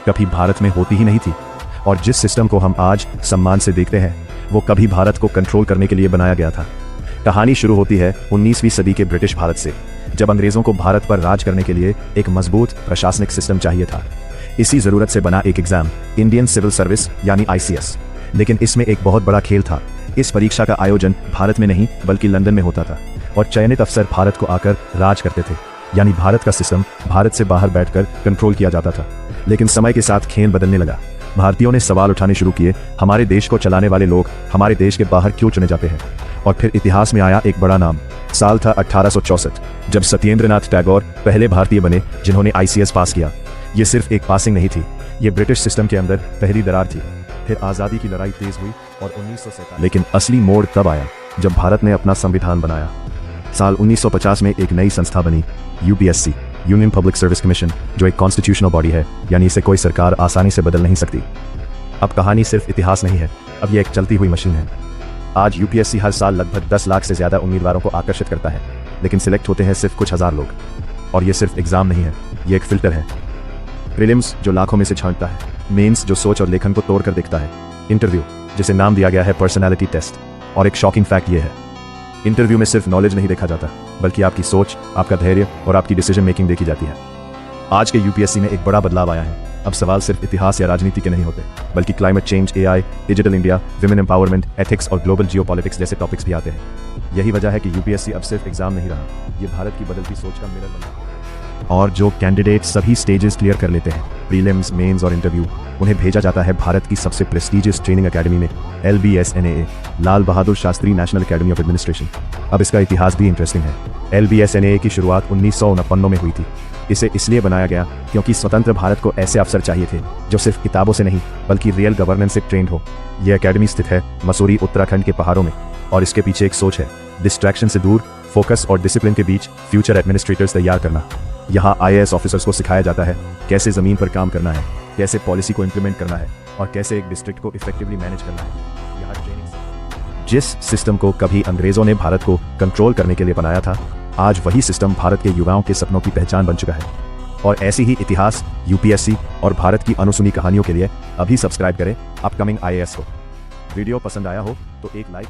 कभी भारत में होती ही नहीं थी, और जिस सिस्टम को हम आज सम्मान से देखते हैं वो कभी भारत को कंट्रोल करने के लिए बनाया गया था। कहानी शुरू होती है 19वीं सदी के ब्रिटिश भारत से, जब अंग्रेजों को भारत पर राज करने के लिए एक मजबूत प्रशासनिक सिस्टम चाहिए था। इसी जरूरत से बना एक एग्जाम, इंडियन सिविल सर्विस यानी ICS। लेकिन इसमें एक बहुत बड़ा खेल था। इस परीक्षा का आयोजन भारत में नहीं बल्कि लंदन में होता था, और चयनित अफसर भारत को आकर राज करते थे, यानी भारत का सिस्टम भारत से बाहर बैठकर कंट्रोल किया जाता था। लेकिन समय के साथ खेल बदलने लगा। भारतीयों ने सवाल उठाने शुरू किए, हमारे देश को चलाने वाले लोग हमारे देश के बाहर क्यों चुने जाते हैं। और फिर इतिहास में आया एक बड़ा नाम। साल था 1864, जब सत्येंद्रनाथ टैगोर पहले भारतीय बने जिन्होंने ICS पास किया। ये सिर्फ एक पासिंग नहीं थी, ये ब्रिटिश सिस्टम के अंदर पहली दरार थी। फिर आज़ादी की लड़ाई तेज हुई और 1947। लेकिन असली मोड़ तब आया जब भारत ने अपना संविधान बनाया। साल 1950 में एक नई संस्था बनी, UPSC, union public service commission, जो एक कॉन्स्टिट्यूशनल बॉडी है, यानी इसे कोई सरकार आसानी से बदल नहीं सकती। अब कहानी सिर्फ इतिहास नहीं है, अब ये एक चलती हुई मशीन है। आज UPSC हर साल लगभग 10 लाख से ज़्यादा उम्मीदवारों को आकर्षित करता है, लेकिन सिलेक्ट होते हैं सिर्फ कुछ हज़ार लोग। और ये सिर्फ एग्जाम नहीं है, ये एक फिल्टर है। प्रीलिम्स जो लाखों में से छांटता है, मेंस जो सोच और लेखन को तोड़ कर देखता है, इंटरव्यू जिसे नाम दिया गया है पर्सनैलिटी टेस्ट। और एक शॉकिंग फैक्ट ये है, इंटरव्यू में सिर्फ नॉलेज नहीं देखा जाता, बल्कि आपकी सोच, आपका धैर्य और आपकी डिसीजन मेकिंग देखी जाती है। आज के UPSC में एक बड़ा बदलाव आया है। अब सवाल सिर्फ इतिहास या राजनीति के नहीं होते, बल्कि climate change, AI, digital India, women empowerment, ethics और ग्लोबल जियोपॉलिटिक्स जैसे टॉपिक्स भी आते हैं। यही वजह है कि UPSC अब सिर्फ एग्जाम नहीं रहा, ये भारत की बदलती सोच का मिरर बन रहा है। और जो कैंडिडेट सभी स्टेजेस क्लियर कर लेते हैं, प्रीलिम्स, मेंस और इंटरव्यू, उन्हें भेजा जाता है भारत की सबसे प्रेस्टीजियस ट्रेनिंग एकेडमी में, LBSNAA, Lal Bahadur Shastri national academy of administration. अब इसका इतिहास भी इंटरेस्टिंग है। LBSNAA की शुरुआत 1949 में हुई थी। इसे इसलिए बनाया गया क्योंकि स्वतंत्र भारत को ऐसे अफसर चाहिए थे जो सिर्फ किताबों से नहीं बल्कि रियल गवर्नेंस से ट्रेंड हो। यह एकेडमी स्थित है मसूरी, उत्तराखंड के पहाड़ों में, और इसके पीछे एक सोच है, डिस्ट्रैक्शन से दूर, फोकस और डिसिप्लिन के बीच फ्यूचर एडमिनिस्ट्रेटर्स तैयार करना। यहाँ IAS ऑफिसर्स को सिखाया जाता है कैसे ज़मीन पर काम करना है, कैसे पॉलिसी को इम्प्लीमेंट करना है और कैसे एक डिस्ट्रिक्ट को इफेक्टिवली मैनेज करना है। यहाँ ट्रेनिंग जिस सिस्टम को कभी अंग्रेजों ने भारत को कंट्रोल करने के लिए बनाया था, आज वही सिस्टम भारत के युवाओं के सपनों की पहचान बन चुका है। और ऐसी ही इतिहास, UPSC और भारत की अनसुनी कहानियों के लिए अभी सब्सक्राइब करें अपकमिंग IAS को। वीडियो पसंद आया हो तो एक लाइक